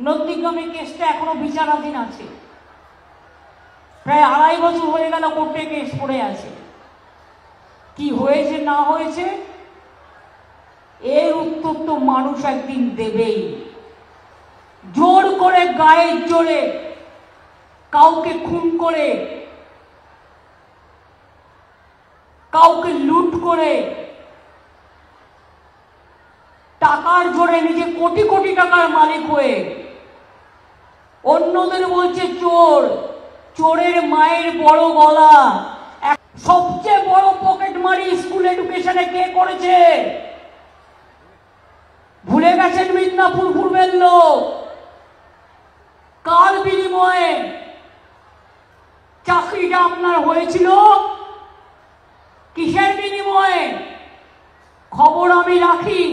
নন্দীগ্রামে কেসটা এখনো বিচারাধীন আছে, প্রায় 2.5 বছর হয়ে গেল কোর্টে কেস পড়ে আছে। কি হয়েছে না হয়েছে এর উত্তর তো মানুষ একদিন দেবেই। জোর করে গায়ের জোরে কাউকে খুন করে, কাউকে লুট করে, টাকার জোরে নিজে কোটি কোটি টাকার মালিক হয়ে অন্যদের বলছে চোর। চোরের মায়ের বড় গলা। সবচেয়ে বড় পকেট মারি স্কুল এডুকেশনে কে করেছে? ভুলে গেছেন মিদনাপুর পূর্বের লোক? কার বিনিময়ে চাকরিটা আপনার হয়েছিল? কিসের বিনিময়ে? খবর আমি রাখি।